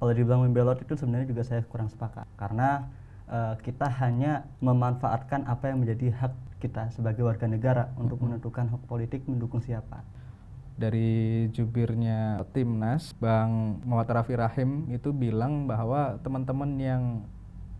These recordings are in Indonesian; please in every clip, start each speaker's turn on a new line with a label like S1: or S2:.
S1: Kalau dibilang membelot itu sebenarnya juga saya kurang sepakat, karena kita hanya memanfaatkan apa yang menjadi hak kita sebagai warga negara untuk menentukan hak politik mendukung siapa.
S2: Dari jubirnya Timnas, Bang Muhammad Rafi Rahim itu bilang bahwa teman-teman yang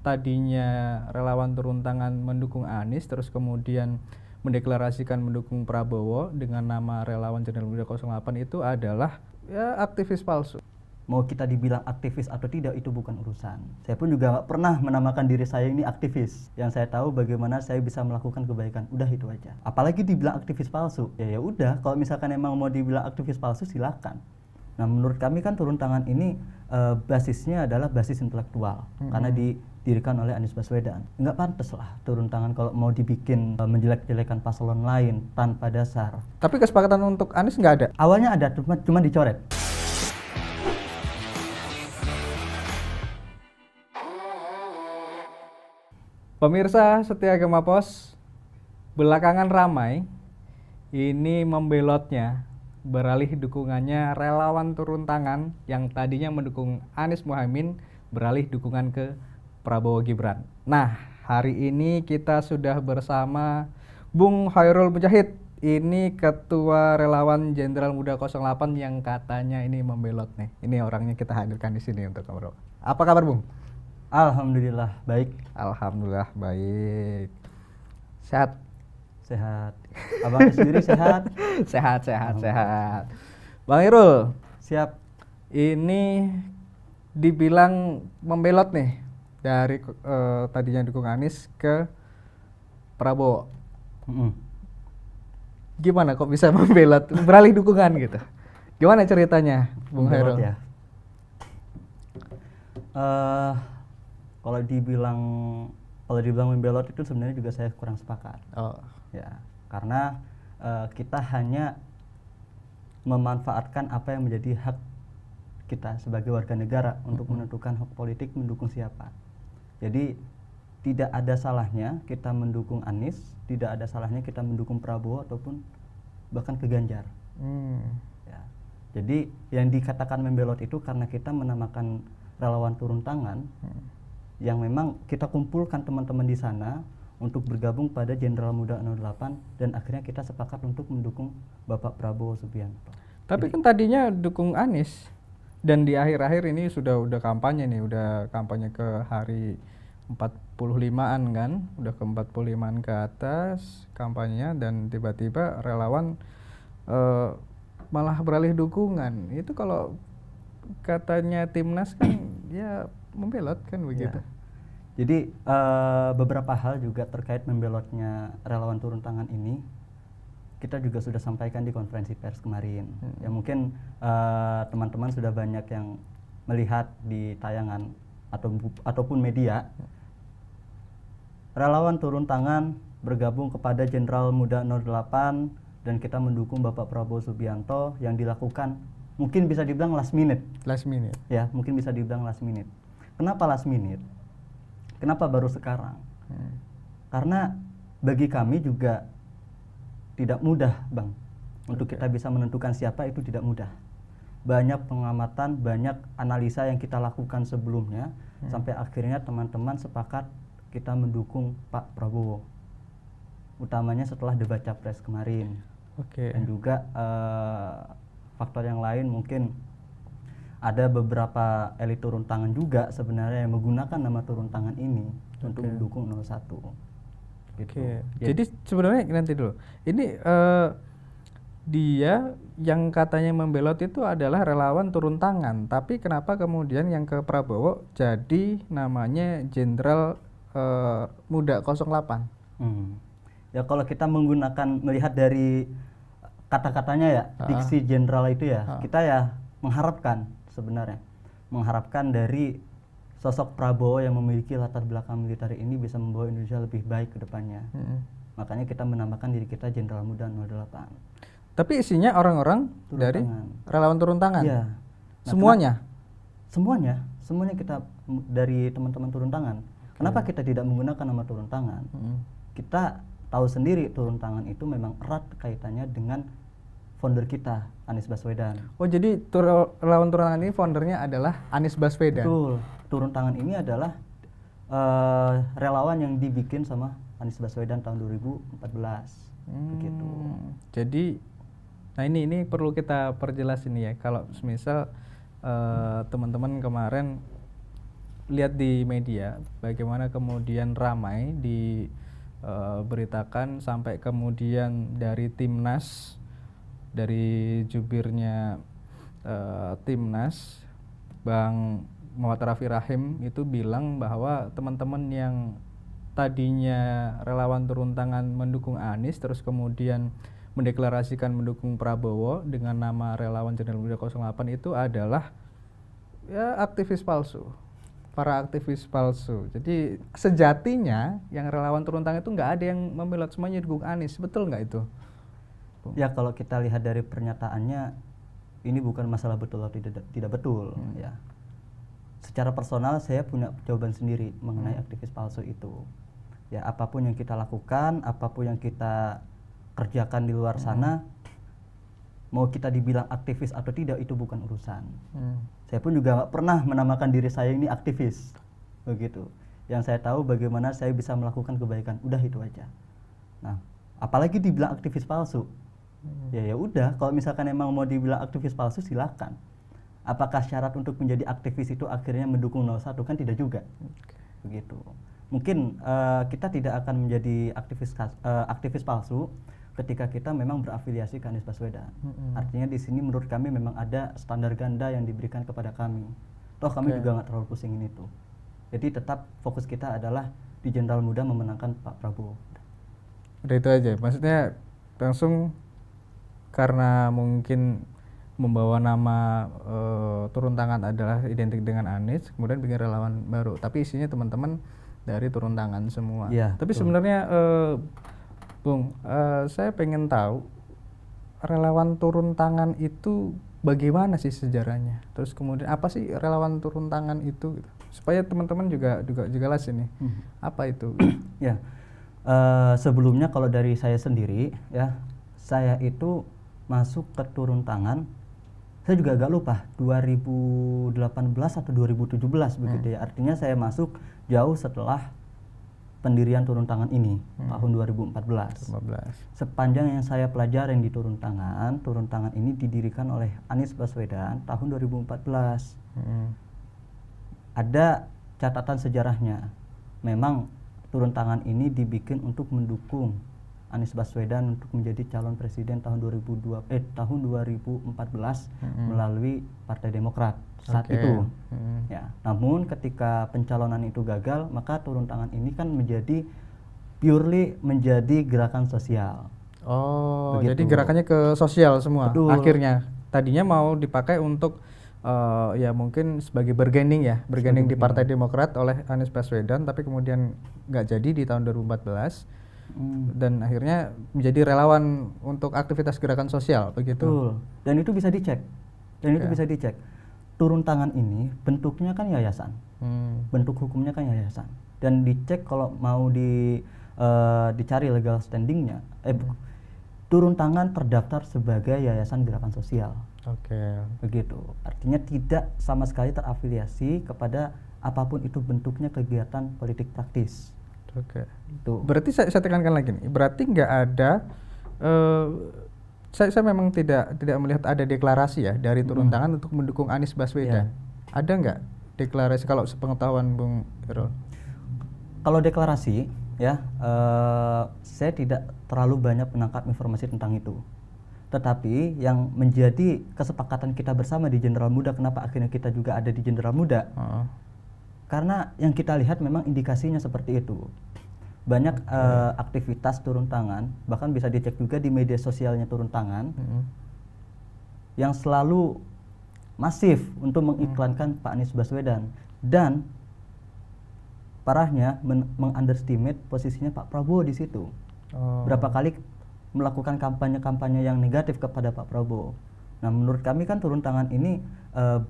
S2: tadinya relawan turun tangan mendukung Anies terus kemudian mendeklarasikan mendukung Prabowo dengan nama relawan Jenderal Muda 08 itu adalah ya aktivis palsu.
S1: Mau kita dibilang aktivis atau tidak itu bukan urusan. Saya pun juga nggak pernah menamakan diri saya ini aktivis. Yang saya tahu bagaimana saya bisa melakukan kebaikan. Udah itu aja. Apalagi dibilang aktivis palsu. Ya udah. Kalau misalkan emang mau dibilang aktivis palsu silakan. Nah menurut kami kan turun tangan ini basisnya adalah basis intelektual. Karena didirikan oleh Anies Baswedan. Nggak pantas lah turun tangan kalau mau dibikin menjelek-jelekan paslon lain tanpa dasar.
S2: Tapi kesepakatan untuk Anies nggak ada?
S1: Awalnya ada, cuma dicoret.
S2: Pemirsa setia Gema Pos, belakangan ramai ini membelotnya beralih dukungannya relawan turun tangan yang tadinya mendukung Anies Muhaimin beralih dukungan ke Prabowo Gibran. Nah, hari ini kita sudah bersama Bung Khairul Mujahid. Ini ketua relawan Jenderal Muda 08 yang katanya ini membelot nih. Ini orangnya kita hadirkan di sini untuk ngobrol. Apa kabar, Bung?
S1: Alhamdulillah baik.
S2: Alhamdulillah baik. Sehat?
S1: Sehat. Abang sendiri sehat?
S2: Sehat. Bang Irul,
S1: Siap.
S2: ini dibilang membelot nih dari tadinya dukung Anies ke Prabowo. Gimana kok bisa membelot, beralih dukungan gitu? Gimana ceritanya, Bung Khairul?
S1: Ya. Kalau dibilang membelot itu sebenarnya juga saya kurang sepakat.
S2: Oh.
S1: Ya, karena kita hanya memanfaatkan apa yang menjadi hak kita sebagai warga negara untuk menentukan hak politik mendukung siapa. Jadi tidak ada salahnya kita mendukung Anies, tidak ada salahnya kita mendukung Prabowo ataupun bahkan ke Ganjar. Ya. Jadi yang dikatakan membelot itu karena kita menamakan relawan turun tangan yang memang kita kumpulkan teman-teman di sana untuk bergabung pada Jenderal Muda 08 dan akhirnya kita sepakat untuk mendukung Bapak Prabowo Subianto.
S2: Tapi kan tadinya dukung Anies dan di akhir-akhir ini udah kampanye nih, udah kampanye ke hari 45-an kan, udah ke 45-an ke atas kampanyenya dan tiba-tiba relawan malah beralih dukungan. Itu kalau katanya Timnas kan ya membelot kan begitu.
S1: Ya. Jadi beberapa hal juga terkait membelotnya relawan turun tangan ini kita juga sudah sampaikan di konferensi pers kemarin. Ya mungkin teman-teman sudah banyak yang melihat di tayangan ataupun media. Relawan turun tangan bergabung kepada Jenderal Muda 08 dan kita mendukung Bapak Prabowo Subianto yang dilakukan mungkin bisa dibilang last minute.
S2: Last minute.
S1: Ya, mungkin bisa dibilang last minute. Kenapa last minute? Kenapa baru sekarang? Karena bagi kami juga tidak mudah, Bang. Untuk kita bisa menentukan siapa itu tidak mudah. Banyak pengamatan, banyak analisa yang kita lakukan sebelumnya sampai akhirnya teman-teman sepakat kita mendukung Pak Prabowo. Utamanya setelah debat Capres kemarin. Dan juga faktor yang lain mungkin ada beberapa elit turun tangan juga sebenarnya yang menggunakan nama turun tangan ini untuk mendukung 01. Gitu.
S2: Jadi sebenarnya nanti dulu. Ini dia yang katanya membelot itu adalah relawan turun tangan, tapi kenapa kemudian yang ke Prabowo jadi namanya Jenderal Muda 08?
S1: Ya kalau kita melihat dari kata-katanya ya, diksi jenderal itu ya, kita ya mengharapkan dari sosok Prabowo yang memiliki latar belakang militer ini bisa membawa Indonesia lebih baik ke depannya. Makanya kita menamakan diri kita Jenderal Muda 08.
S2: Tapi isinya orang-orang dari relawan turun tangan?
S1: Iya.
S2: Semuanya?
S1: Semuanya kita dari teman-teman turun tangan. Kenapa kita tidak menggunakan nama turun tangan? Kita tahu sendiri turun tangan itu memang erat kaitannya dengan founder kita, Anies Baswedan.
S2: Oh, jadi relawan turun tangan ini foundernya adalah Anies Baswedan.
S1: Betul. Turun tangan ini adalah relawan yang dibikin sama Anies Baswedan tahun 2014. Begitu.
S2: Jadi, nah ini perlu kita perjelas ini ya. Kalau misal teman-teman kemarin lihat di media bagaimana kemudian ramai diberitakan sampai kemudian dari Timnas, dari jubirnya Timnas, Bang Muhammad Rafi Rahim itu bilang bahwa teman-teman yang tadinya relawan turun tangan mendukung Anies terus kemudian mendeklarasikan mendukung Prabowo dengan nama relawan Jenderal Muda 08 itu adalah ya aktivis palsu, para aktivis palsu. Jadi sejatinya yang relawan turun tangan itu nggak ada yang membelot, semuanya dukung Anies, betul nggak itu?
S1: Ya kalau kita lihat dari pernyataannya ini bukan masalah betul atau tidak betul ya. Secara personal saya punya jawaban sendiri mengenai aktivis palsu itu. Ya apapun yang kita lakukan, apapun yang kita kerjakan di luar sana, mau kita dibilang aktivis atau tidak itu bukan urusan. Saya pun juga nggak pernah menamakan diri saya ini aktivis, begitu. Yang saya tahu bagaimana saya bisa melakukan kebaikan, udah itu aja. Nah, apalagi dibilang aktivis palsu, ya udah. Kalau misalkan emang mau dibilang aktivis palsu silakan. Apakah syarat untuk menjadi aktivis itu akhirnya mendukung 01? Kan tidak juga, begitu. Mungkin kita tidak akan menjadi aktivis palsu ketika kita memang berafiliasi ke Anies Baswedan. Artinya di sini menurut kami memang ada standar ganda yang diberikan kepada kami. Toh kami juga nggak terlalu pusingin itu. Jadi tetap fokus kita adalah di Jenderal Muda memenangkan Pak Prabowo.
S2: Udah itu aja. Maksudnya langsung karena mungkin membawa nama turun tangan adalah identik dengan Anies, kemudian bikin relawan baru. Tapi isinya teman-teman dari turun tangan semua.
S1: Ya,
S2: tapi sebenarnya Bung, saya pengen tahu relawan turun tangan itu bagaimana sih sejarahnya? Terus kemudian apa sih relawan turun tangan itu? Gitu. Supaya teman-teman juga jelas ini. Apa itu?
S1: Ya, sebelumnya kalau dari saya sendiri, ya, saya itu masuk ke turun tangan. Saya juga agak lupa 2018 atau 2017 begitu ya. Artinya saya masuk jauh setelah pendirian turun tangan ini tahun 2014. Sepanjang yang saya pelajarin di turun tangan ini didirikan oleh Anies Baswedan tahun 2014. Ada catatan sejarahnya. Memang turun tangan ini dibikin untuk mendukung Anies Baswedan untuk menjadi calon presiden tahun 2014 melalui Partai Demokrat saat itu. Ya, namun ketika pencalonan itu gagal, maka turun tangan ini kan menjadi purely menjadi gerakan sosial.
S2: Oh,
S1: begitu.
S2: Jadi gerakannya ke sosial semua.
S1: Betul.
S2: Akhirnya tadinya mau dipakai untuk ya mungkin sebagai bergaining di Partai Demokrat oleh Anies Baswedan, tapi kemudian nggak jadi di tahun 2014. Dan akhirnya menjadi relawan untuk aktivitas gerakan sosial, begitu.
S1: Betul. Dan itu bisa dicek. Itu bisa dicek. Turun tangan ini bentuknya kan yayasan. Bentuk hukumnya kan yayasan. Dan dicek kalau mau dicari legal standingnya, turun tangan terdaftar sebagai yayasan gerakan sosial. Begitu. Artinya tidak sama sekali terafiliasi kepada apapun itu bentuknya kegiatan politik praktis.
S2: Itu. Berarti saya tekankan lagi nih. Berarti nggak ada. Saya memang tidak melihat ada deklarasi ya dari turun tangan untuk mendukung Anies Baswedan. Ada nggak deklarasi kalau sepengetahuan Bung Irul?
S1: Kalau deklarasi ya, saya tidak terlalu banyak menangkap informasi tentang itu. Tetapi yang menjadi kesepakatan kita bersama di Jenderal Muda, kenapa akhirnya kita juga ada di Jenderal Muda? Karena yang kita lihat memang indikasinya seperti itu. Banyak aktivitas turun tangan, bahkan bisa dicek juga di media sosialnya turun tangan, yang selalu masif untuk mengiklankan Pak Anies Baswedan. Dan parahnya mengunderestimate posisinya Pak Prabowo di situ. Berapa kali melakukan kampanye-kampanye yang negatif kepada Pak Prabowo. Nah, menurut kami kan turun tangan ini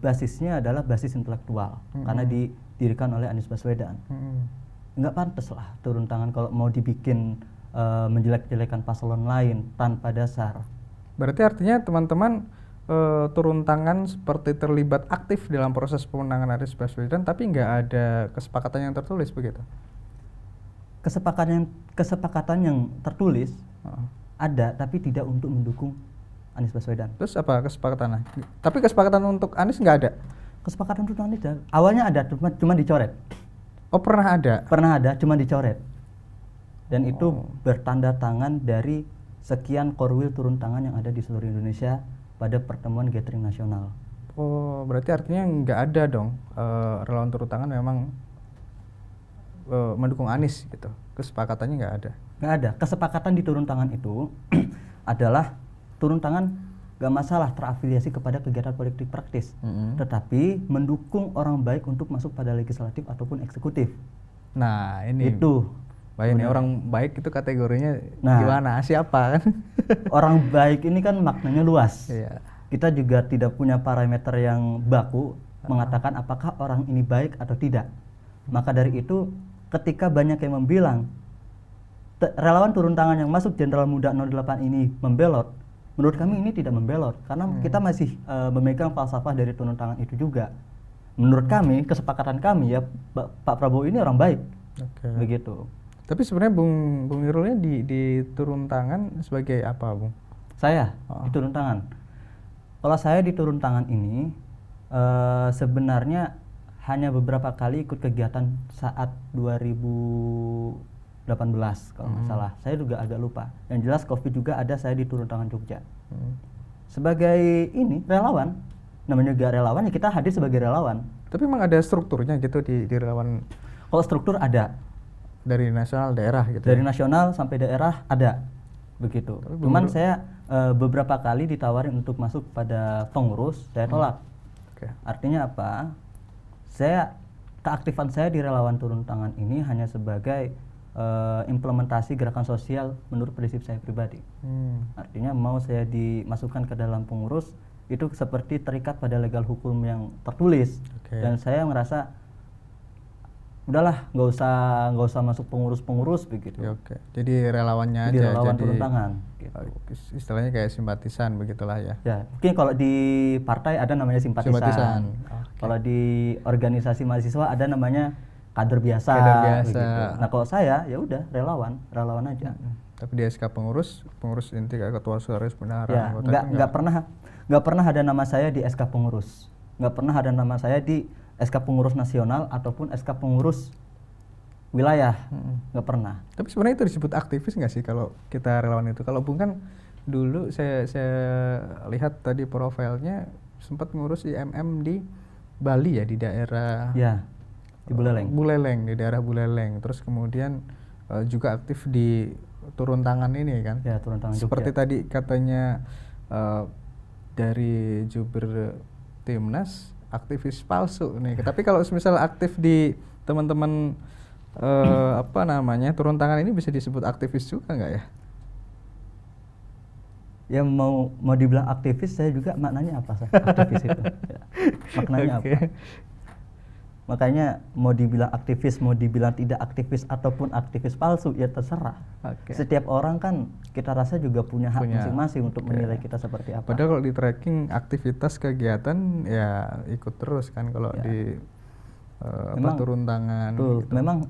S1: basisnya adalah basis intelektual, karena didirikan oleh Anies Baswedan. Nggak pantas lah turun tangan kalau mau dibikin menjelek-jelekan paslon lain tanpa dasar.
S2: Berarti artinya teman-teman turun tangan seperti terlibat aktif dalam proses pemenangan Anies Baswedan, tapi nggak ada kesepakatan yang tertulis begitu?
S1: Kesepakatan yang tertulis ada, tapi tidak untuk mendukung Anies Baswedan.
S2: Terus apa kesepakatannya? Tapi kesepakatan untuk Anies nggak ada?
S1: Kesepakatan untuk Anies awalnya ada, cuma dicoret.
S2: Oh, pernah ada?
S1: Pernah ada, cuma dicoret. Dan itu bertanda tangan dari sekian korwil turun tangan yang ada di seluruh Indonesia pada pertemuan gathering nasional.
S2: Oh, berarti artinya nggak ada dong relawan turun tangan memang mendukung Anies gitu. Kesepakatannya nggak ada.
S1: Nggak ada. Kesepakatan di turun tangan itu adalah turun tangan nggak masalah terafiliasi kepada kegiatan politik praktis, tetapi mendukung orang baik untuk masuk pada legislatif ataupun eksekutif.
S2: Nah, ini
S1: itu.
S2: Ini orang baik itu kategorinya gimana? Siapa kan?
S1: Orang baik ini kan maknanya luas.
S2: Iya.
S1: Kita juga tidak punya parameter yang baku mengatakan apakah orang ini baik atau tidak. Maka dari itu ketika banyak yang membilang relawan turun tangan yang masuk Jenderal Muda 08 ini membelot, menurut kami ini tidak membelot karena kita masih memegang falsafah dari turun tangan itu juga. Menurut kami, kesepakatan kami ya Pak Prabowo ini orang baik. Begitu.
S2: Tapi sebenarnya Bung Irulnya di turun tangan sebagai apa, Bung?
S1: Saya di turun tangan. Kalau saya di turun tangan ini sebenarnya hanya beberapa kali ikut kegiatan saat 2018 kalau nggak salah. Saya juga agak lupa. Yang jelas COVID juga ada, saya di turun tangan Jogja. Sebagai ini relawan, namanya juga relawan ya kita hadir sebagai relawan.
S2: Tapi memang ada strukturnya gitu di relawan?
S1: Kalau struktur ada.
S2: Dari nasional daerah gitu.
S1: Dari nasional sampai daerah ada. Begitu. Cuman saya beberapa kali ditawarin untuk masuk pada pengurus, saya tolak. Artinya apa? Keaktifan saya di relawan turun tangan ini hanya sebagai implementasi gerakan sosial menurut prinsip saya pribadi. Artinya mau saya dimasukkan ke dalam pengurus itu seperti terikat pada legal hukum yang tertulis. Dan saya merasa udahlah nggak usah masuk pengurus begitu.
S2: Jadi relawannya
S1: jadi
S2: aja.
S1: Relawan turun tangan. Gitu.
S2: Istilahnya kayak simpatisan begitulah ya.
S1: Ya mungkin kalau di partai ada namanya simpatisan. Kalau di organisasi mahasiswa ada namanya kader biasa. Begitu. Nah kalau saya ya udah relawan aja.
S2: Tapi di SK pengurus inti kayak ketua sekretaris bendahara.
S1: Ya, nggak pernah ada nama saya di SK pengurus. Nggak pernah ada nama saya di SK pengurus nasional ataupun SK pengurus wilayah. Nggak pernah.
S2: Tapi sebenarnya itu disebut aktivis nggak sih kalau kita relawan itu? Kalau Bung kan dulu saya lihat tadi profilnya sempat ngurus IMM di Bali ya, di daerah
S1: di Buleleng.
S2: Di daerah Buleleng. Terus kemudian juga aktif di turun tangan ini kan?
S1: Ya, turun tangan
S2: seperti
S1: Jogja.
S2: tadi katanya dari Jubir Timnas aktivis palsu nih. Tapi kalau misal aktif di teman-teman turun tangan ini bisa disebut aktivis juga nggak ya? Ya
S1: mau dibilang aktivis, saya juga maknanya apa aktivis itu? Ya. Maknanya apa? Makanya mau dibilang aktivis, mau dibilang tidak aktivis ataupun aktivis palsu ya terserah. Setiap orang kan kita rasa juga punya hak masing-masing untuk menilai kita seperti apa.
S2: Padahal kalau di tracking aktivitas kegiatan ya ikut terus kan kalau di turun tangan. Gitu.
S1: Memang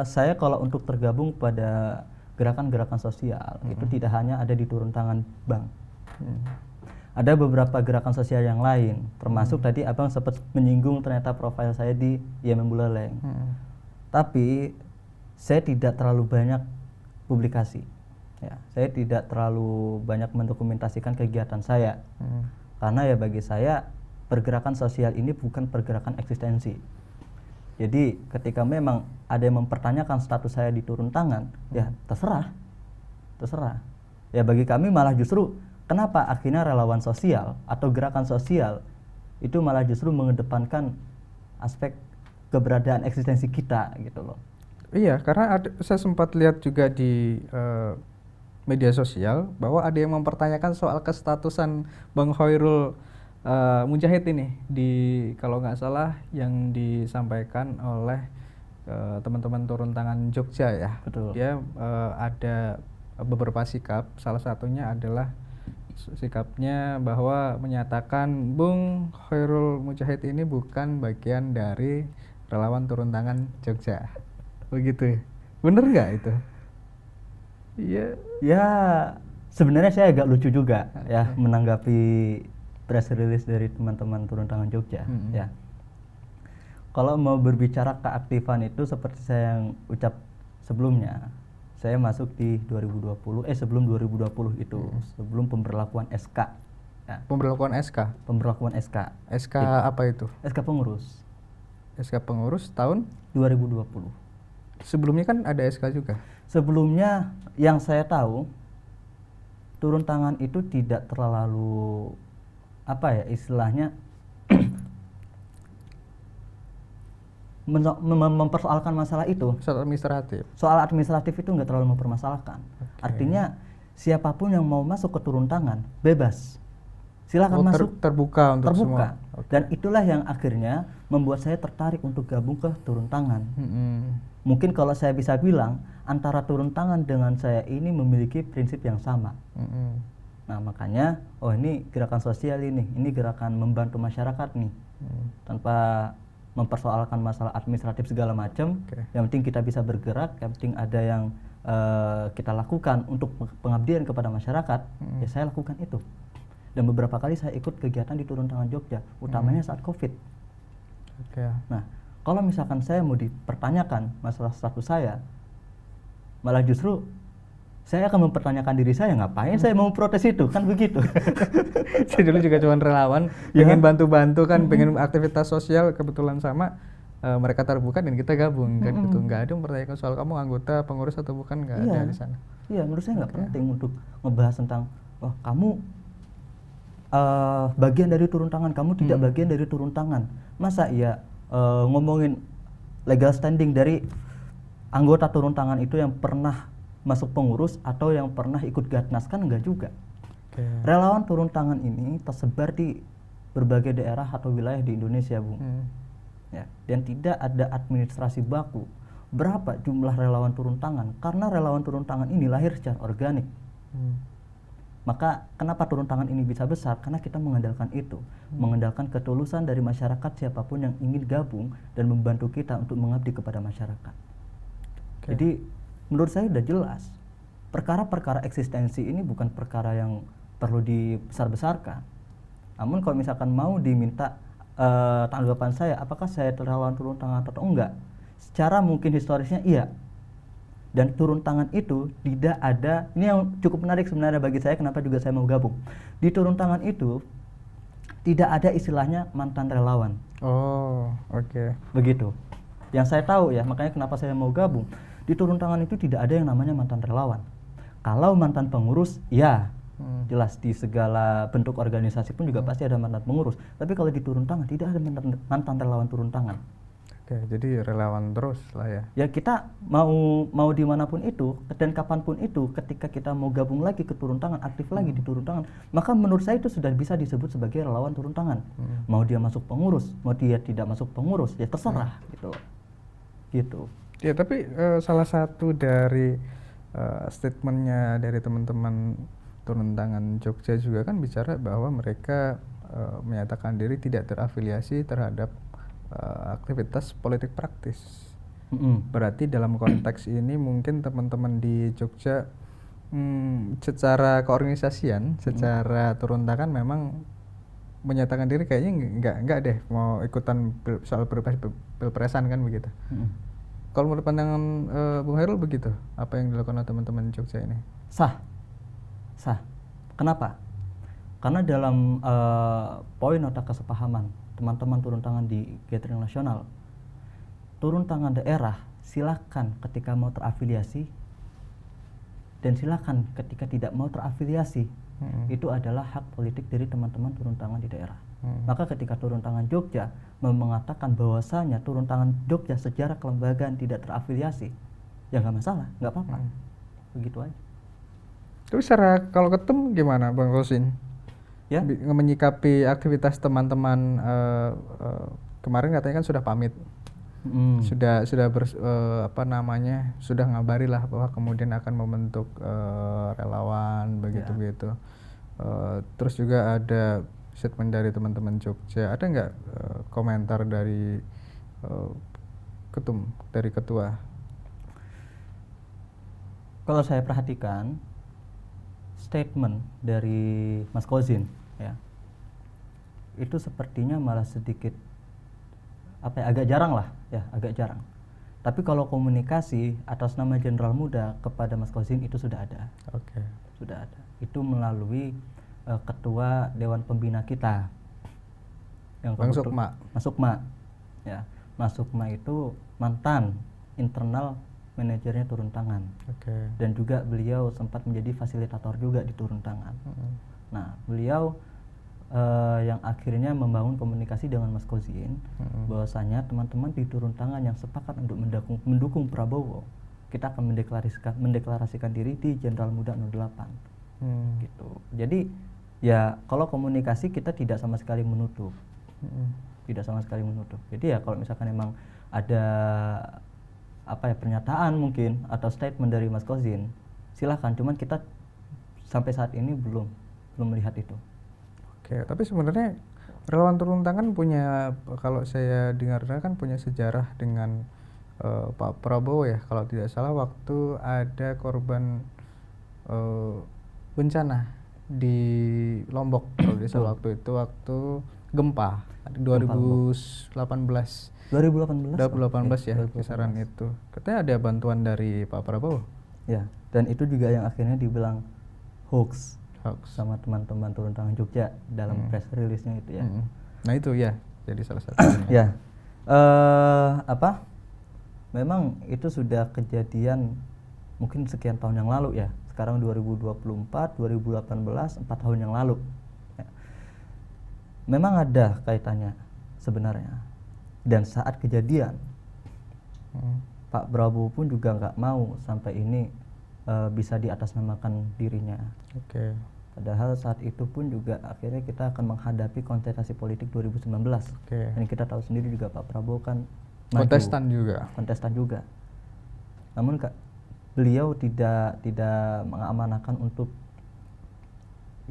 S1: saya kalau untuk tergabung pada gerakan-gerakan sosial itu tidak hanya ada di turun tangan Bang. Ada beberapa gerakan sosial yang lain, termasuk tadi Abang sempat menyinggung ternyata profil saya di IMM Buleleng. Tapi saya tidak terlalu banyak publikasi. Ya, saya tidak terlalu banyak mendokumentasikan kegiatan saya. Karena ya bagi saya pergerakan sosial ini bukan pergerakan eksistensi. Jadi ketika memang ada yang mempertanyakan status saya di turun tangan, ya terserah. Ya bagi kami malah justru kenapa akhirnya relawan sosial atau gerakan sosial itu malah justru mengedepankan aspek keberadaan eksistensi kita gitu loh.
S2: Iya, karena saya sempat lihat juga di media sosial bahwa ada yang mempertanyakan soal kestatusan Bang Khairul Mujahid ini kalau nggak salah yang disampaikan oleh teman-teman turun tangan Jogja ya.
S1: Betul.
S2: Dia ada beberapa sikap, salah satunya adalah sikapnya bahwa menyatakan Bung Khairul Mujahid ini bukan bagian dari relawan turun tangan Jogja. Begitu ya? Bener nggak itu? Iya.
S1: Ya, sebenarnya saya agak lucu juga ya menanggapi press release dari teman-teman turun tangan Jogja. Ya, kalau mau berbicara keaktifan itu seperti saya yang ucap sebelumnya, saya masuk di 2020, sebelum 2020 itu, sebelum pemberlakuan SK. Ya.
S2: Pemberlakuan SK?
S1: Pemberlakuan SK.
S2: SK apa itu?
S1: SK pengurus.
S2: SK pengurus tahun?
S1: 2020.
S2: Sebelumnya kan ada SK juga?
S1: Sebelumnya yang saya tahu, turun tangan itu tidak terlalu, apa ya istilahnya, mempersoalkan masalah itu.
S2: Soal administratif?
S1: Soal administratif itu nggak terlalu mempermasalahkan. Artinya siapapun yang mau masuk ke turun tangan bebas, silakan masuk.
S2: Terbuka untuk
S1: terbuka.
S2: semua.
S1: Dan itulah yang akhirnya membuat saya tertarik untuk gabung ke turun tangan. Mungkin kalau saya bisa bilang antara turun tangan dengan saya ini memiliki prinsip yang sama. Nah makanya ini gerakan sosial ini gerakan membantu masyarakat nih, tanpa mempersoalkan masalah administratif segala macam. Yang penting kita bisa bergerak, yang penting ada yang kita lakukan untuk pengabdian kepada masyarakat, ya saya lakukan itu. Dan beberapa kali saya ikut kegiatan di turun tangan Jogja, utamanya saat COVID. Nah, kalau misalkan saya mau dipertanyakan masalah status saya, malah justru saya akan mempertanyakan diri saya, ngapain saya mau protes itu, kan begitu.
S2: Saya dulu juga cuma relawan, pengen bantu-bantu kan, pengen aktivitas sosial, kebetulan sama mereka terbuka dan kita gabung kan gitu. Nggak ada mempertanyakan soal kamu anggota pengurus atau bukan, nggak ada di sana.
S1: Iya, menurut saya nggak penting untuk ngebahas tentang kamu bagian dari turun tangan, kamu tidak bagian dari turun tangan. Masa ngomongin legal standing dari anggota turun tangan itu yang pernah masuk pengurus atau yang pernah ikut Gatnas, kan enggak juga. Relawan turun tangan ini tersebar di berbagai daerah atau wilayah di Indonesia, Bung. Ya, dan tidak ada administrasi baku berapa jumlah relawan turun tangan, karena relawan turun tangan ini lahir secara organik. Maka kenapa turun tangan ini bisa besar? Karena kita mengandalkan itu, mengandalkan ketulusan dari masyarakat siapapun yang ingin gabung dan membantu kita untuk mengabdi kepada masyarakat. Jadi menurut saya sudah jelas, perkara-perkara eksistensi ini bukan perkara yang perlu dibesar-besarkan. Namun kalau misalkan mau diminta tanggapan saya, apakah saya relawan turun tangan atau enggak? Secara mungkin historisnya iya. Dan turun tangan itu tidak ada, ini yang cukup menarik sebenarnya bagi saya, kenapa juga saya mau gabung. Di turun tangan itu tidak ada istilahnya mantan relawan. Begitu. Yang saya tahu ya, makanya kenapa saya mau gabung. Di turun tangan itu tidak ada yang namanya mantan relawan. Kalau mantan pengurus, ya jelas di segala bentuk organisasi pun juga pasti ada mantan pengurus. Tapi kalau di turun tangan tidak ada mantan relawan turun tangan.
S2: Jadi relawan terus lah ya.
S1: Ya kita mau dimanapun itu dan kapanpun itu, ketika kita mau gabung lagi ke turun tangan, aktif lagi di turun tangan, maka menurut saya itu sudah bisa disebut sebagai relawan turun tangan. Mau dia masuk pengurus, mau dia tidak masuk pengurus, ya terserah gitu.
S2: Ya tapi salah satu dari statementnya dari teman-teman turun tangan Jogja juga kan bicara bahwa mereka menyatakan diri tidak terafiliasi terhadap aktivitas politik praktis. Berarti dalam konteks ini mungkin teman-teman di Jogja secara keorganisasian, secara turun tangan memang menyatakan diri kayaknya enggak deh mau ikutan soal pilpresan kan begitu. Kalau menurut pandangan Bung Khairul begitu, apa yang dilakukan oleh teman-teman Jogja ini?
S1: Sah. Kenapa? Karena dalam poin nota kesepahaman teman-teman turun tangan di gathering nasional, turun tangan daerah silakan ketika mau terafiliasi dan silakan ketika tidak mau terafiliasi. Itu adalah hak politik dari teman-teman turun tangan di daerah. Maka ketika turun tangan Jogja mengatakan bahwasanya turun tangan Jogja secara kelembagaan tidak terafiliasi, ya nggak masalah, nggak apa-apa, begitu aja.
S2: Terus secara kalau ketemu gimana Bang Rosin? Ya, menyikapi aktivitas teman-teman kemarin katanya kan sudah pamit, sudah sudah ngabari lah bahwa kemudian akan membentuk relawan begitu. Terus juga ada statement dari teman-teman Jogja. Ada nggak komentar dari dari ketua?
S1: Kalau saya perhatikan statement dari Mas Kozin ya, itu sepertinya malah sedikit agak jarang lah ya, agak jarang. Tapi kalau komunikasi atas nama Jenderal Muda kepada Mas Kozin itu sudah ada.
S2: Oke.
S1: Sudah ada. Itu melalui ketua Dewan Pembina kita yang
S2: Bang Sukma.
S1: Mas Sukma. Ya, Mas Sukma itu mantan internal manajernya turun tangan.
S2: Oke.
S1: Dan juga beliau sempat menjadi fasilitator juga di turun tangan. Nah, beliau yang akhirnya membangun komunikasi dengan Mas Kozin bahwasanya teman-teman di turun tangan yang sepakat untuk mendukung Prabowo, kita akan mendeklarasikan diri di Jenderal Muda 08 gitu. Jadi ya kalau komunikasi kita tidak sama sekali menutup, tidak sama sekali menutup. Jadi ya kalau misalkan emang ada pernyataan mungkin atau statement dari Mas Kozin, silahkan. Cuman kita sampai saat ini belum melihat itu.
S2: Oke, tapi sebenarnya relawan turun tangan punya, kalau saya dengar kan punya sejarah dengan Pak Prabowo ya, kalau tidak salah waktu ada korban bencana di Lombok kalau tidak salah waktu itu, waktu gempa 2018 ya, kisaran itu. Katanya ada bantuan dari Pak Prabowo.
S1: Ya, dan itu juga yang akhirnya dibilang hoax sama teman-teman turun tangan Jogja dalam press release-nya itu ya.
S2: Nah itu ya, jadi salah satu.
S1: Ya, memang itu sudah kejadian mungkin sekian tahun yang lalu ya. Sekarang 2024, 2018, 4 tahun yang lalu. Ya. Memang ada kaitannya sebenarnya. Dan saat kejadian, Pak Prabowo pun juga nggak mau sampai ini bisa diatasnamakan dirinya.
S2: Oke.
S1: Padahal saat itu pun juga akhirnya kita akan menghadapi kontestasi politik 2019. Dan kita tahu sendiri juga Pak Prabowo kan
S2: kontestan
S1: juga. Namun beliau tidak mengamanahkan untuk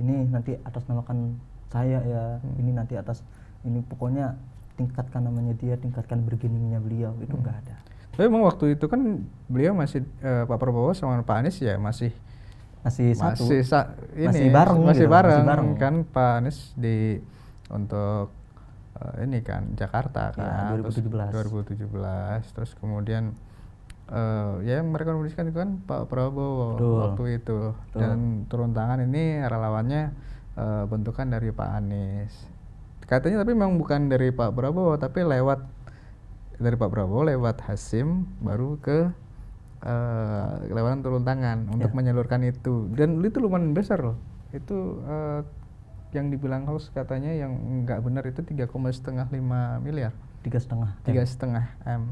S1: ini nanti atasnamakan saya ya, ini nanti atas ini, pokoknya tingkatkan namanya dia, tingkatkan bergeningnya beliau, itu nggak ada.
S2: Tapi memang waktu itu kan beliau masih Pak Prabowo sama Pak Anies ya masih bareng kan Pak Anies untuk ini kan Jakarta kan,
S1: ya, 2017.
S2: Terus kemudian ya yang mereka menuliskan itu kan Pak Prabowo. Betul. Waktu itu. Betul. Dan turun tangan ini relawannya bentukan dari Pak Anies katanya, tapi memang bukan dari Pak Prabowo, tapi dari Pak Prabowo lewat Hasim baru ke relawan turun tangan untuk menyalurkan itu. Dan itu lumayan besar loh itu, yang dibilang hoax katanya yang nggak benar itu 3,5 miliar. 3,5 M.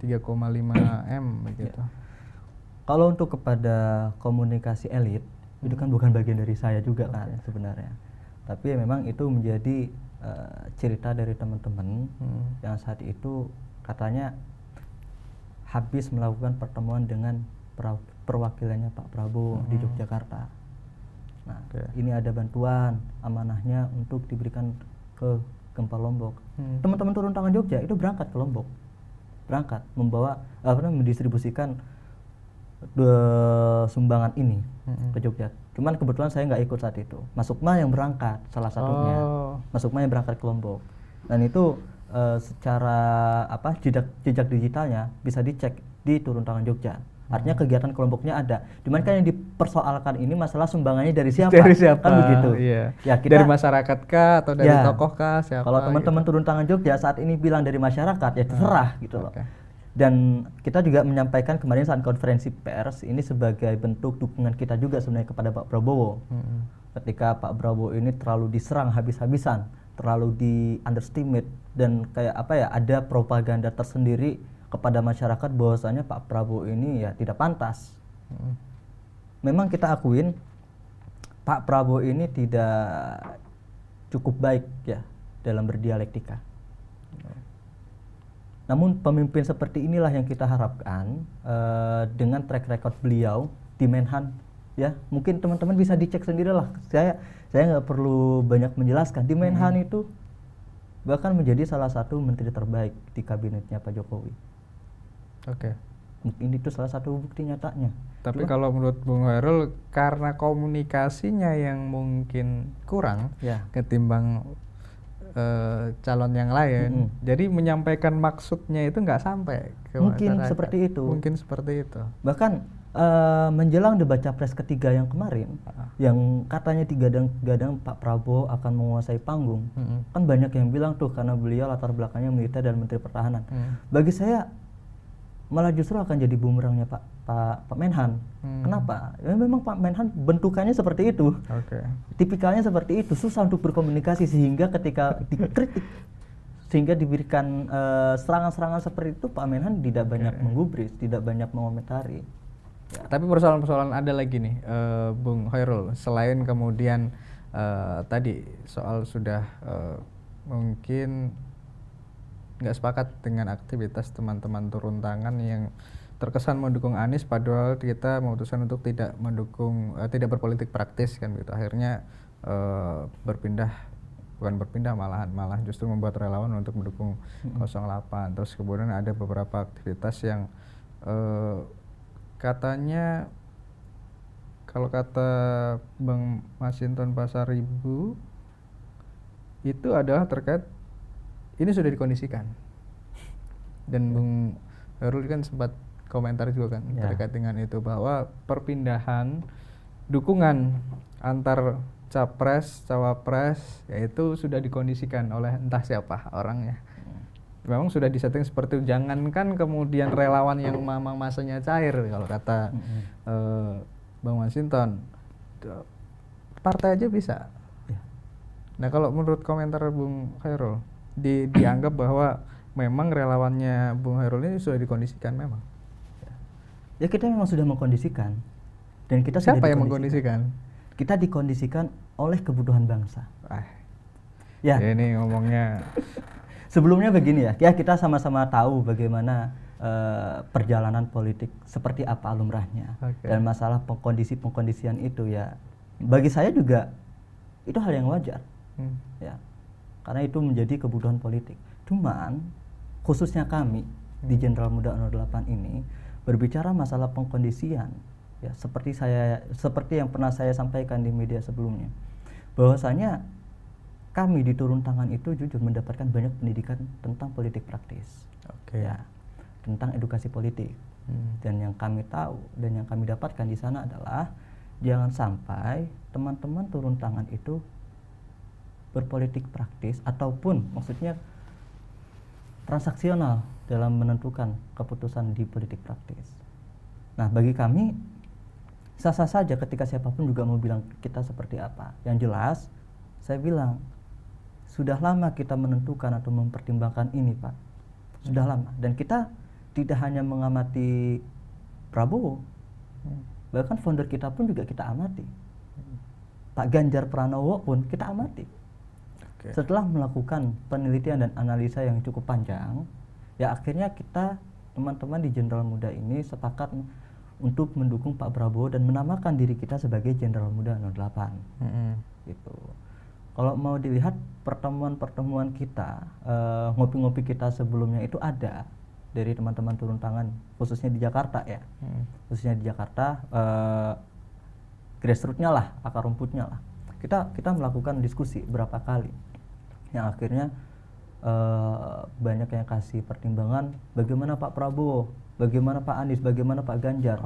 S2: 3,5 M begitu. Ya.
S1: Kalau untuk kepada komunikasi elit itu kan bukan bagian dari saya juga kan sebenarnya. Tapi memang itu menjadi cerita dari teman-teman yang saat itu katanya habis melakukan pertemuan dengan perwakilannya Pak Prabowo di Yogyakarta. Nah, ini ada bantuan amanahnya untuk diberikan ke gempa Lombok. Teman-teman turun tangan Jogja itu berangkat ke Lombok, membawa mendistribusikan sumbangan ini ke Jogja. Cuman kebetulan saya nggak ikut saat itu. Mas Sukma yang berangkat salah satunya. Mas Sukma yang berangkat ke Lombok. Dan itu secara jejak digitalnya bisa dicek di turun tangan Jogja. Artinya kegiatan kelompoknya ada. Cuman kan yang dipersoalkan ini masalah sumbangannya dari siapa? Kan begitu.
S2: Iya. Ya, dari masyarakat kah atau dari tokoh kah? Siapa?
S1: Kalau teman-teman turun tangan Jogja saat ini bilang dari masyarakat, ya terserah gitu loh. Dan kita juga menyampaikan kemarin saat konferensi pers ini sebagai bentuk dukungan kita juga sebenarnya kepada Pak Prabowo. Ketika Pak Prabowo ini terlalu diserang habis-habisan, terlalu di underestimate, dan kayak ada propaganda tersendiri kepada masyarakat bahwasanya Pak Prabowo ini ya tidak pantas. Memang kita akuin Pak Prabowo ini tidak cukup baik ya dalam berdialektika. Namun pemimpin seperti inilah yang kita harapkan dengan track record beliau di Menhan ya mungkin teman-teman bisa dicek sendirilah. Saya nggak perlu banyak menjelaskan. Di Menhan itu bahkan menjadi salah satu menteri terbaik di kabinetnya Pak Jokowi.
S2: Oke.
S1: Mungkin itu salah satu bukti nyatanya.
S2: Tapi kalau menurut Bung Hairul, karena komunikasinya yang mungkin kurang
S1: Ya.
S2: ketimbang calon yang lain, jadi menyampaikan maksudnya itu nggak sampai ke
S1: Mungkin
S2: masyarakat.
S1: seperti itu.
S2: Mungkin seperti itu.
S1: Bahkan menjelang debat capres ketiga yang kemarin, yang katanya digadang-gadang Pak Prabowo akan menguasai panggung, kan banyak yang bilang tuh karena beliau latar belakangnya militer dan Menteri Pertahanan. Bagi saya malah justru akan jadi bumerangnya Pak Menhan. Kenapa? Ya memang Pak Menhan bentukannya seperti itu. Tipikalnya seperti itu, susah untuk berkomunikasi sehingga ketika dikritik, sehingga diberikan serangan-serangan seperti itu, Pak Menhan tidak banyak menggubris, tidak banyak mengomentari.
S2: Ya. Tapi persoalan-persoalan ada lagi nih, Bung Hairul. Selain kemudian tadi soal sudah mungkin nggak sepakat dengan aktivitas teman-teman turun tangan yang terkesan mendukung Anies, padahal kita memutuskan untuk tidak mendukung, tidak berpolitik praktis kan gitu. Akhirnya bukan berpindah malah justru membuat relawan untuk mendukung 08. Terus kemudian ada beberapa aktivitas yang katanya kalau kata Bang Masinton Pasaribu itu adalah terkait ini sudah dikondisikan. Dan Bung Hairul kan sempat komentar juga kan terkait dengan itu, bahwa perpindahan dukungan antar capres cawapres yaitu sudah dikondisikan oleh entah siapa orangnya. Memang sudah disetting seperti itu. Jangankan kemudian relawan yang memang masanya cair, kalau kata Bang Masinton, partai aja bisa. Nah kalau menurut komentar Bung Hairul, dianggap bahwa memang relawannya Bung Hairul ini sudah dikondisikan memang.
S1: Ya kita memang sudah mengkondisikan, dan kita
S2: siapa yang mengkondisikan?
S1: Kita dikondisikan oleh kebutuhan bangsa.
S2: Ya ini ngomongnya.
S1: Sebelumnya begini ya kita sama-sama tahu bagaimana perjalanan politik seperti apa lumrahnya, dan masalah pengkondisian itu ya bagi saya juga itu hal yang wajar, ya karena itu menjadi kebutuhan politik. Cuman khususnya kami di Jenderal Muda 08 ini berbicara masalah pengkondisian, ya seperti yang pernah saya sampaikan di media sebelumnya, bahwasanya kami di turun tangan itu jujur mendapatkan banyak pendidikan tentang politik praktis, ya, tentang edukasi politik. Dan yang kami tahu dan yang kami dapatkan di sana adalah jangan sampai teman-teman turun tangan itu berpolitik praktis ataupun maksudnya transaksional dalam menentukan keputusan di politik praktis. Nah, bagi kami sah-sah saja ketika siapapun juga mau bilang kita seperti apa. Yang jelas, saya bilang sudah lama kita menentukan atau mempertimbangkan ini, Pak. Sudah lama. Dan kita tidak hanya mengamati Prabowo, bahkan founder kita pun juga kita amati. Pak Ganjar Pranowo pun kita amati. Setelah melakukan penelitian dan analisa yang cukup panjang, ya akhirnya kita teman-teman di Jenderal Muda ini sepakat untuk mendukung Pak Prabowo dan menamakan diri kita sebagai Jenderal Muda 08. Gitu. Kalau mau dilihat pertemuan-pertemuan kita, ngopi-ngopi kita sebelumnya itu ada dari teman-teman turun tangan, khususnya di Jakarta ya, khususnya di Jakarta, grassroots-nya lah, akar rumputnya lah. Kita melakukan diskusi berapa kali, yang akhirnya banyak yang kasih pertimbangan bagaimana Pak Prabowo, bagaimana Pak Anies, bagaimana Pak Ganjar.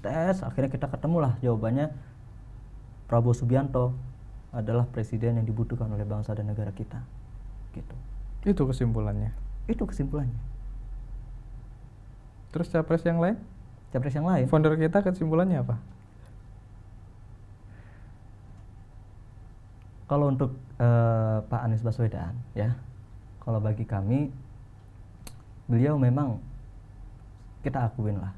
S1: Tes, akhirnya kita ketemulah jawabannya Prabowo Subianto adalah presiden yang dibutuhkan oleh bangsa dan negara kita. Gitu.
S2: Itu kesimpulannya.
S1: Itu kesimpulannya.
S2: Terus capres yang lain?
S1: Capres yang lain?
S2: Founder kita kesimpulannya apa?
S1: Kalau untuk Pak Anies Baswedan, ya, kalau bagi kami, beliau memang kita akuin lah,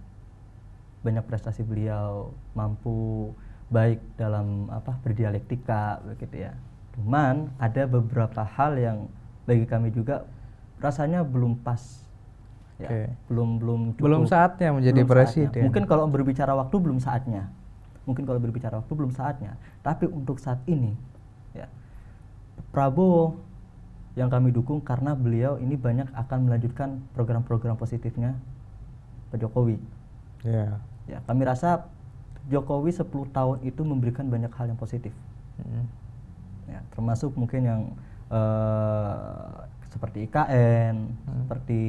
S1: banyak prestasi beliau, mampu baik dalam berdialektika, begitu ya. Cuman ada beberapa hal yang bagi kami juga rasanya belum pas, ya, belum cukup,
S2: belum saatnya menjadi presiden.
S1: Mungkin kalau berbicara waktu belum saatnya. Mungkin kalau berbicara waktu belum saatnya. Tapi untuk saat ini, ya, Prabowo yang kami dukung karena beliau ini banyak akan melanjutkan program-program positifnya Pak Jokowi.
S2: Ya.
S1: Ya, kami rasa Jokowi 10 tahun itu memberikan banyak hal yang positif. Ya, termasuk mungkin yang seperti IKN, seperti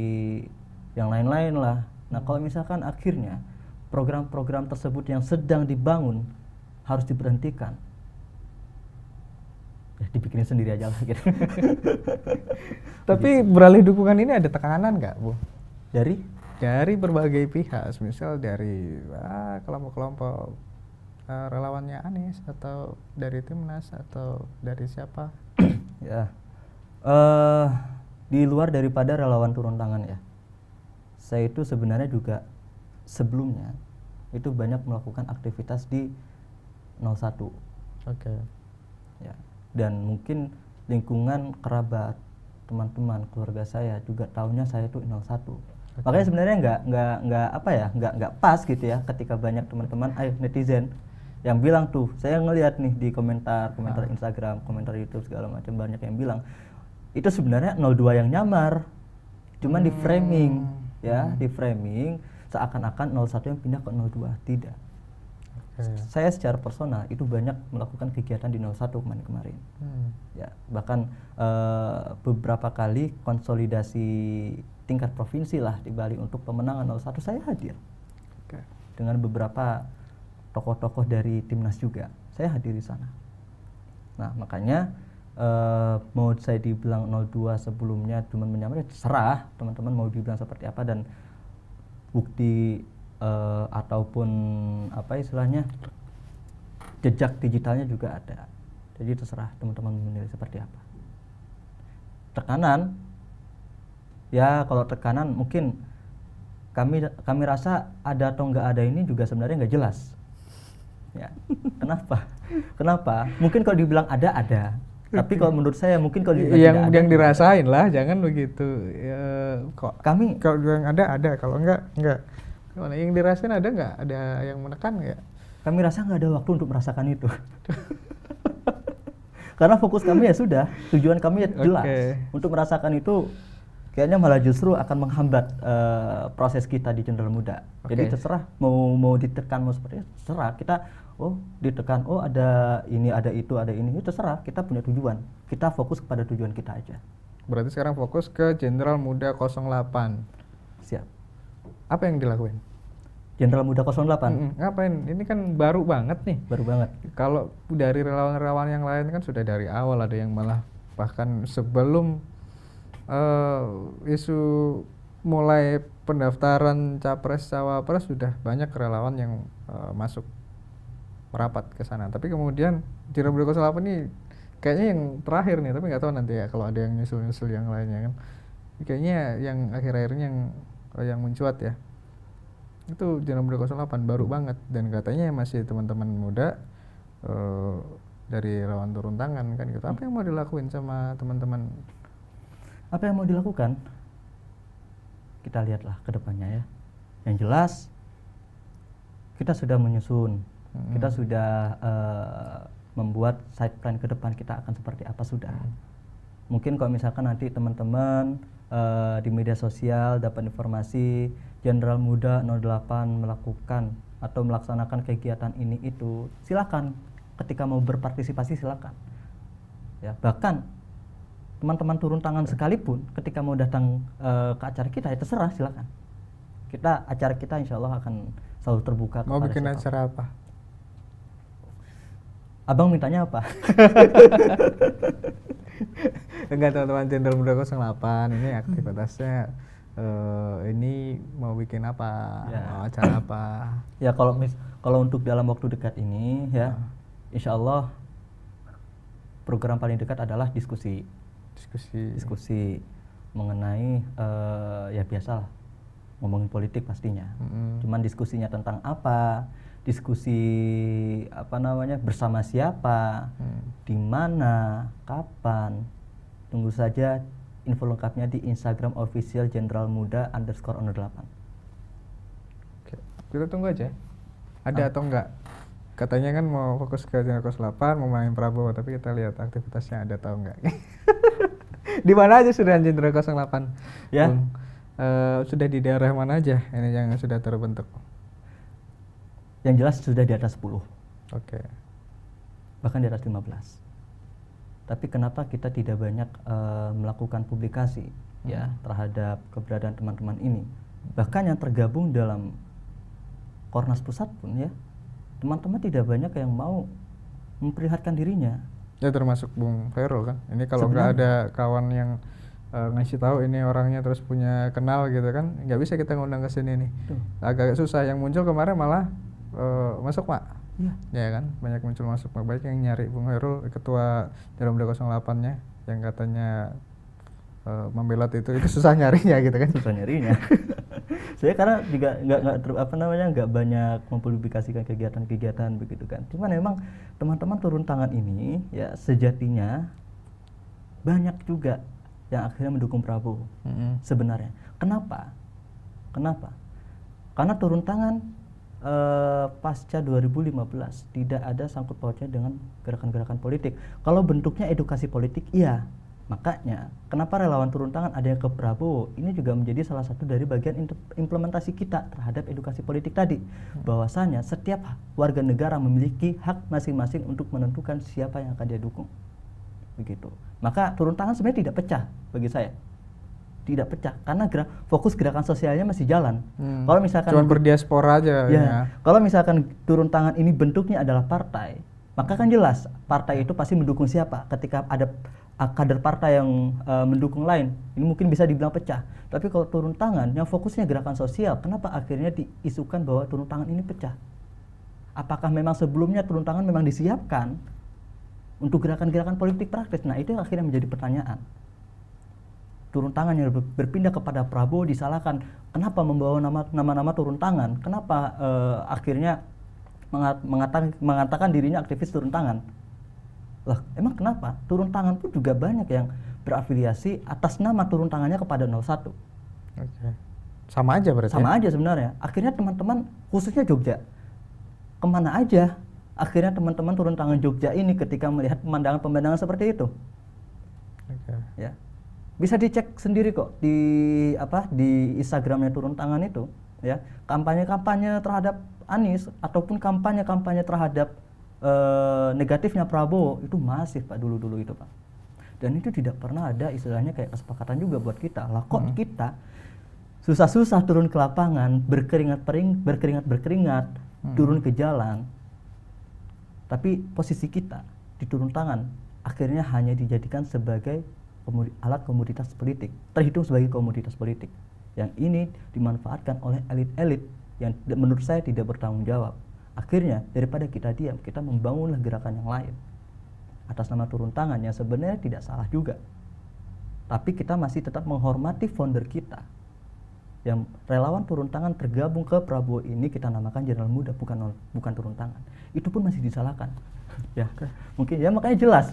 S1: yang lain-lain lah. Nah, kalau misalkan akhirnya program-program tersebut yang sedang dibangun harus diberhentikan, ya dibikinin sendiri aja lah gitu.
S2: Tapi beralih dukungan ini ada tekanan nggak, Bu?
S1: Dari
S2: berbagai pihak, misal dari kelompok-kelompok relawannya Anies, atau dari Timnas, atau dari siapa?
S1: Ya, di luar daripada relawan turun tangan ya, saya itu sebenarnya juga sebelumnya itu banyak melakukan aktivitas di 01.
S2: Oke.
S1: Ya, dan mungkin lingkungan kerabat, teman-teman, keluarga saya juga tahunya saya itu 01. Makanya sebenarnya nggak pas gitu ya ketika banyak teman-teman netizen yang bilang tuh, saya ngelihat nih di komentar Instagram, komentar YouTube segala macam, banyak yang bilang itu sebenarnya 02 yang nyamar, cuman di framing ya, di framing seakan-akan 01 yang pindah ke 02. Tidak. Saya secara personal itu banyak melakukan kegiatan di 01 kemarin. Ya, bahkan beberapa kali konsolidasi tingkat provinsi lah di Bali untuk pemenangan 01 saya hadir. Dengan beberapa tokoh-tokoh dari Timnas juga saya hadir di sana. Nah, makanya mau saya dibilang 02 sebelumnya cuma menyamar, ya terserah teman-teman mau dibilang seperti apa, dan bukti ataupun apa istilahnya jejak digitalnya juga ada. Jadi terserah teman-teman menilai seperti apa. Tekanan, ya kalau tekanan mungkin kami rasa ada atau nggak ada ini juga sebenarnya nggak jelas. Ya, kenapa? Mungkin kalau dibilang ada. Tapi kalau menurut saya mungkin kalau
S2: yang dirasain lah, jangan begitu.
S1: Kami
S2: kalau yang ada, kalau enggak. Kalau yang dirasain ada nggak? Ada yang menekan nggak?
S1: Kami rasa nggak ada waktu untuk merasakan itu. Karena fokus kami ya sudah, tujuan kami ya jelas. Untuk merasakan itu kayaknya malah justru akan menghambat proses kita di Jenderal Muda. Jadi terserah mau ditekan mau seperti itu, terserah. Kita ditekan, ada ini, ada itu, ada ini, itu terserah. Kita punya tujuan. Kita fokus kepada tujuan kita aja.
S2: Berarti sekarang fokus ke Jenderal Muda 08.
S1: Siap.
S2: Apa yang dilakuin?
S1: Jenderal Muda 08?
S2: Ngapain? Ini kan baru banget nih.
S1: Baru banget.
S2: Kalau dari relawan-relawan yang lain kan sudah dari awal, ada yang malah bahkan sebelum isu mulai pendaftaran capres cawapres sudah banyak relawan yang masuk merapat ke sana. Tapi kemudian Jenderal Muda 08 ini kayaknya yang terakhir nih, tapi nggak tahu nanti ya kalau ada yang nyusul yang lainnya kan. Kayaknya yang akhir-akhirnya yang mencuat ya. Itu Jenderal Muda 08 baru banget, dan katanya masih teman-teman muda dari relawan turun tangan kan gitu. Apa yang mau dilakuin sama teman-teman?
S1: Apa yang mau dilakukan? Kita lihatlah ke depannya ya. Yang jelas kita sudah menyusun, kita sudah membuat side plan ke depan kita akan seperti apa sudah. Mungkin kalau misalkan nanti teman-teman di media sosial dapat informasi Jenderal Muda 08 melakukan atau melaksanakan kegiatan ini itu, silakan. Ketika mau berpartisipasi silakan. Ya, bahkan teman-teman turun tangan sekalipun ketika mau datang ke acara kita, ya terserah, silakan. Acara kita insya Allah akan selalu terbuka.
S2: Mau bikin acara apa?
S1: Abang mintanya apa?
S2: Enggak, teman-teman Jenderal Muda 08 ini aktivitasnya ini mau bikin apa? Ya. Mau acara apa?
S1: Ya kalau untuk dalam waktu dekat ini ya, insya Allah program paling dekat adalah diskusi mengenai ya biasalah ngomongin politik pastinya. Cuman diskusinya tentang apa? Diskusi bersama siapa, di mana, kapan. Tunggu saja info lengkapnya di Instagram official Jenderal Muda _08.
S2: Oke. Kita tunggu aja. Ada atau enggak katanya kan mau fokus ke Jenderal 08, mau main Prabowo, tapi kita lihat aktivitasnya ada tahu nggak? Di mana aja sudah Jenderal 08?
S1: Ya.
S2: Bung? Sudah di daerah mana aja ini yang sudah terbentuk?
S1: Yang jelas sudah di atas 10.
S2: Oke.
S1: Bahkan di atas 15. Tapi kenapa kita tidak banyak melakukan publikasi ya terhadap keberadaan teman-teman ini? Bahkan yang tergabung dalam Kornas Pusat pun ya, teman-teman tidak banyak yang mau memperlihatkan dirinya. Ya
S2: termasuk Bung Khairul kan. Ini kalau nggak ada kawan yang ngasih tahu ini orangnya terus punya kenal gitu kan, nggak bisa kita ngundang ke sini nih. Agak susah. Yang muncul kemarin malah masuk Pak.
S1: Iya.
S2: Ya kan, banyak muncul masuk Pak. Baik yang nyari Bung Khairul, ketua Jarum Muda 08-nya yang katanya membelot itu susah nyarinya gitu kan.
S1: Susah nyarinya. Saya karena juga nggak banyak mempublikasikan kegiatan-kegiatan begitu kan. Cuman memang teman-teman turun tangan ini ya sejatinya banyak juga yang akhirnya mendukung Prabowo. Sebenarnya. Kenapa? Karena turun tangan pasca 2015 tidak ada sangkut pautnya dengan gerakan-gerakan politik. Kalau bentuknya edukasi politik, iya. Makanya, kenapa relawan turun tangan ada yang ke Prabowo? Ini juga menjadi salah satu dari bagian implementasi kita terhadap edukasi politik tadi. Bahwasanya setiap warga negara memiliki hak masing-masing untuk menentukan siapa yang akan dia dukung. Begitu. Maka turun tangan sebenarnya tidak pecah bagi saya. Tidak pecah karena fokus gerakan sosialnya masih jalan. Kalau misalkan
S2: cuma berdiaspora aja
S1: ya. Kalau misalkan turun tangan ini bentuknya adalah partai, maka kan jelas partai itu pasti mendukung siapa. Ketika ada kader partai yang mendukung lain, ini mungkin bisa dibilang pecah. Tapi kalau turun tangan yang fokusnya gerakan sosial, kenapa akhirnya diisukan bahwa turun tangan ini pecah? Apakah memang sebelumnya turun tangan memang disiapkan untuk gerakan-gerakan politik praktis? Nah, itu yang akhirnya menjadi pertanyaan. Turun tangan yang berpindah kepada Prabowo disalahkan. Kenapa membawa nama-nama turun tangan? Kenapa akhirnya mengatakan dirinya aktivis turun tangan? Lah, emang kenapa? Turun tangan pun juga banyak yang berafiliasi atas nama turun tangannya kepada 01.
S2: Oke. Sama aja berarti?
S1: Sama aja sebenarnya. Akhirnya teman-teman, khususnya Jogja, kemana aja akhirnya teman-teman turun tangan Jogja ini ketika melihat pemandangan-pemandangan seperti itu?
S2: Oke.
S1: Ya. Bisa dicek sendiri kok di Instagramnya turun tangan itu, ya. Kampanye-kampanye terhadap Anies ataupun kampanye-kampanye terhadap negatifnya Prabowo itu masif Pak dulu itu Pak. Dan itu tidak pernah ada istilahnya kayak kesepakatan juga buat kita. Lah kok kita susah-susah turun ke lapangan, berkeringat turun ke jalan. Tapi posisi kita di turun tangan akhirnya hanya dijadikan sebagai alat komoditas politik, terhitung sebagai komoditas politik. Yang ini dimanfaatkan oleh elit-elit yang menurut saya tidak bertanggung jawab. Akhirnya daripada kita diam, kita membangunlah gerakan yang lain atas nama turun tangan yang sebenarnya tidak salah juga. Tapi kita masih tetap menghormati founder kita yang relawan turun tangan tergabung ke Prabowo ini kita namakan Jenderal Muda, bukan turun tangan. Itu pun masih disalahkan. Ya, mungkin ya makanya jelas.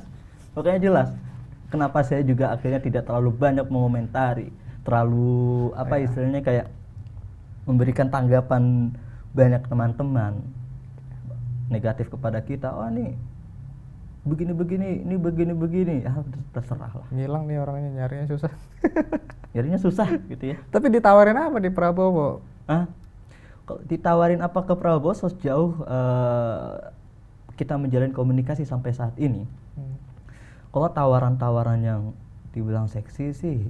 S1: Kenapa saya juga akhirnya tidak terlalu banyak mengomentari, terlalu istilahnya kayak memberikan tanggapan banyak teman-teman negatif kepada kita. Oh ini begini, ya terserah lah.
S2: Ngilang nih orangnya, nyarinya susah.
S1: Nyarinya susah gitu ya.
S2: Tapi ditawarin apa di Prabowo?
S1: Ditawarin apa ke Prabowo sejauh kita menjalin komunikasi sampai saat ini. Kalau tawaran-tawaran yang dibilang seksi sih,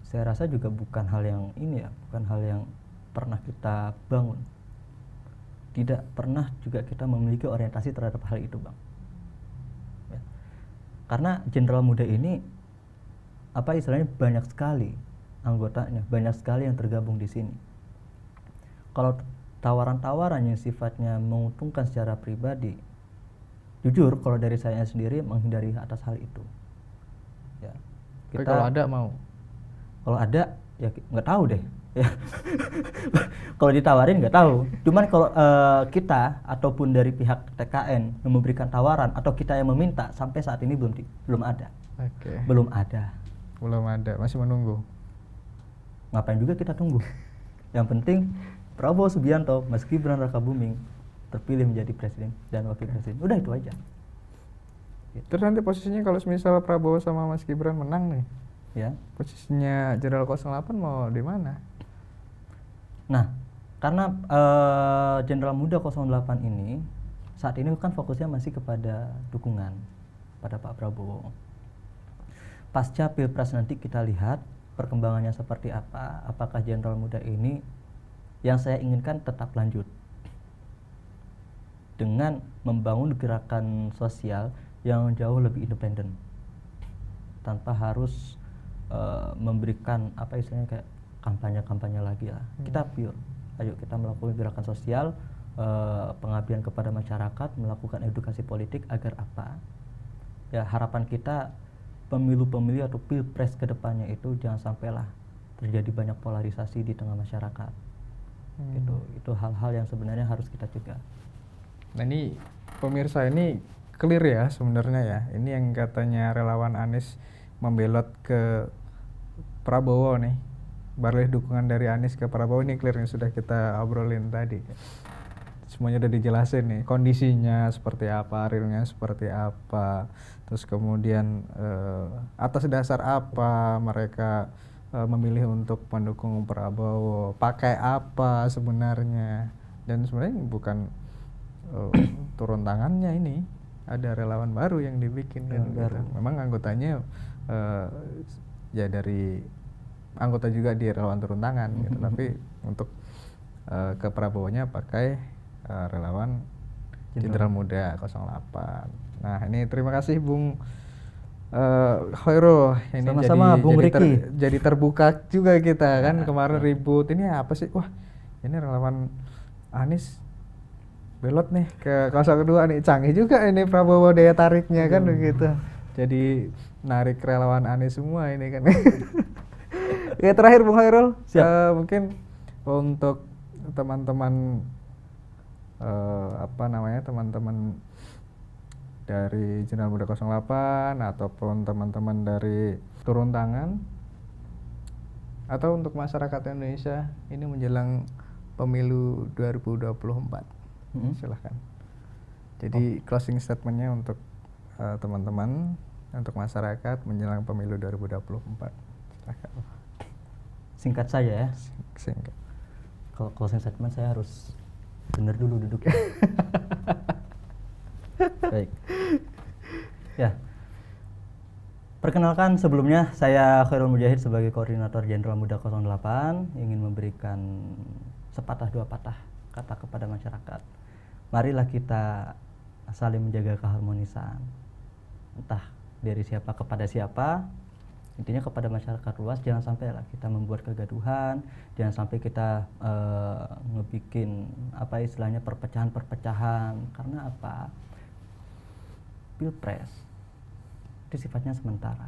S1: saya rasa juga bukan hal yang pernah kita bangun. Tidak pernah juga kita memiliki orientasi terhadap hal itu, Bang. Ya. Karena Jenderal Muda ini istilahnya banyak sekali anggotanya, banyak sekali yang tergabung di sini. Kalau tawaran-tawaran yang sifatnya menguntungkan secara pribadi, jujur kalau dari saya sendiri menghindari atas hal itu. Ya.
S2: Tapi kalau ada mau?
S1: Kalau ada ya nggak tahu deh. Ya. Kalau ditawarin nggak tahu. Cuman kalau kita ataupun dari pihak TKN yang memberikan tawaran atau kita yang meminta sampai saat ini belum ada.
S2: Oke.
S1: Belum ada.
S2: Masih menunggu.
S1: Ngapain juga kita tunggu? Yang penting Prabowo Subianto, Mas Gibran Rakabuming terpilih menjadi presiden dan wakil presiden. Udah itu aja. Gitu.
S2: Terus nanti posisinya kalau misal Prabowo sama Mas Gibran menang nih,
S1: Ya.
S2: posisinya Jenderal 08 mau di mana?
S1: Nah, karena Jenderal Muda 08 ini saat ini kan fokusnya masih kepada dukungan pada Pak Prabowo. Pasca Pilpres nanti kita lihat perkembangannya seperti apa. Apakah Jenderal Muda ini yang saya inginkan tetap lanjut dengan membangun gerakan sosial yang jauh lebih independen tanpa harus memberikan apa istilahnya kayak kampanye lagi lah. Kita pure, ayo kita melakukan gerakan sosial, pengabdian kepada masyarakat, melakukan edukasi politik agar apa? Ya harapan kita pemilu-pemilu atau pilpres kedepannya itu jangan sampailah terjadi banyak polarisasi di tengah masyarakat. Itu hal-hal yang sebenarnya harus kita cegah.
S2: Nah ini pemirsa ini clear ya sebenarnya ya. Ini yang katanya relawan Anies membelot ke Prabowo nih. Beralih dukungan dari Anies ke Prabowo ini clear yang sudah kita obrolin tadi. Semuanya udah dijelasin nih, kondisinya seperti apa, realnya seperti apa, terus kemudian atas dasar apa mereka memilih untuk mendukung Prabowo, pakai apa sebenarnya, dan sebenarnya gitu. Turun tangannya ini ada relawan baru yang dibikin kan, gitu. Memang anggotanya ya dari anggota juga di relawan turun tangan gitu, tapi untuk ke Prabowo-nya pakai relawan Jenderal Muda 08. Nah ini terima kasih Bung Khairul, ini
S1: sama-sama Bung Riki.
S2: Jadi terbuka juga kita kan kemarin ribut ini apa sih, wah ini relawan Anies belot nih ke 02 nih, canggih juga ini Prabowo daya tariknya kan begitu, jadi narik relawan Anies semua ini kan. Ya terakhir Bung Khairul, mungkin untuk teman-teman teman-teman dari Jenderal Muda 08 ataupun teman-teman dari turun tangan atau untuk masyarakat Indonesia ini menjelang pemilu 2024. Silahkan. Jadi closing statementnya untuk teman-teman, untuk masyarakat menjelang pemilu 2024. Silahkan.
S1: Singkat saja ya.
S2: Singkat.
S1: Kalau closing statement saya harus benar dulu duduknya. Baik. Ya. Perkenalkan sebelumnya saya Khairul Mujahid sebagai Koordinator Jenderal Muda 08 ingin memberikan sepatah dua patah kata kepada masyarakat. Marilah kita saling menjaga keharmonisan. Entah dari siapa kepada siapa, intinya kepada masyarakat luas, jangan sampai lah kita membuat kegaduhan, jangan sampai kita ngebikin apa istilahnya perpecahan. Karena apa? Pilpres itu sifatnya sementara.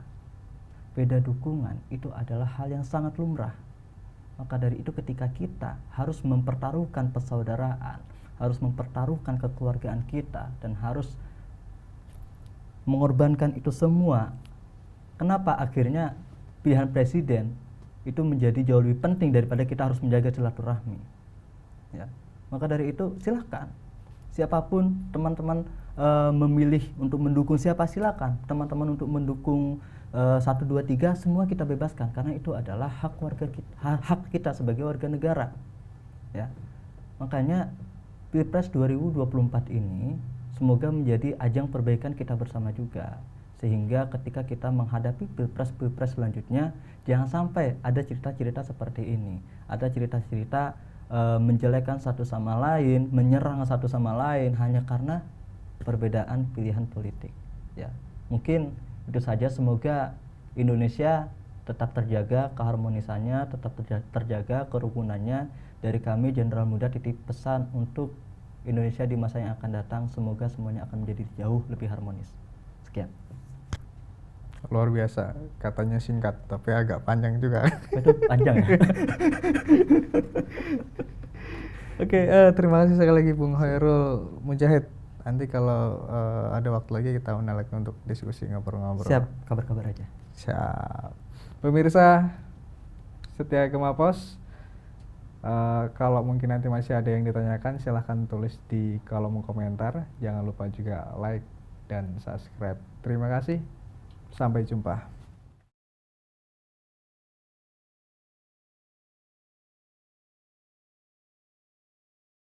S1: Beda dukungan itu adalah hal yang sangat lumrah. Maka dari itu ketika kita harus mempertaruhkan persaudaraan, harus mempertaruhkan kekeluargaan kita, dan harus mengorbankan itu semua. Kenapa akhirnya pilihan presiden itu menjadi jauh lebih penting daripada kita harus menjaga silaturahmi? Ya. Maka dari itu silakan siapapun teman-teman memilih untuk mendukung siapa, silakan. Teman-teman untuk mendukung 1, 2, 3 semua kita bebaskan karena itu adalah hak warga kita, hak kita sebagai warga negara. Ya. Makanya Pilpres 2024 ini semoga menjadi ajang perbaikan kita bersama juga. Sehingga ketika kita menghadapi pilpres selanjutnya jangan sampai ada cerita-cerita seperti ini, ada cerita-cerita menjelekan satu sama lain, menyerang satu sama lain hanya karena perbedaan pilihan politik. Ya, mungkin itu saja. Semoga Indonesia tetap terjaga keharmonisannya, tetap terjaga kerukunannya. Dari kami Jenderal Muda titip pesan untuk Indonesia di masa yang akan datang, semoga semuanya akan menjadi jauh lebih harmonis. Sekian.
S2: Luar biasa, katanya singkat tapi agak panjang juga.
S1: Itu panjang ya.
S2: Oke, terima kasih sekali lagi Bung Khairul Mujahid. Nanti kalau ada waktu lagi kita undang lagi untuk diskusi, ngobrol-ngobrol.
S1: Siap, kabar-kabar aja.
S2: Siap. Pemirsa setia Gemapos, Kalau mungkin nanti masih ada yang ditanyakan, silahkan tulis di kolom komentar. Jangan lupa juga like dan subscribe. Terima kasih, sampai jumpa.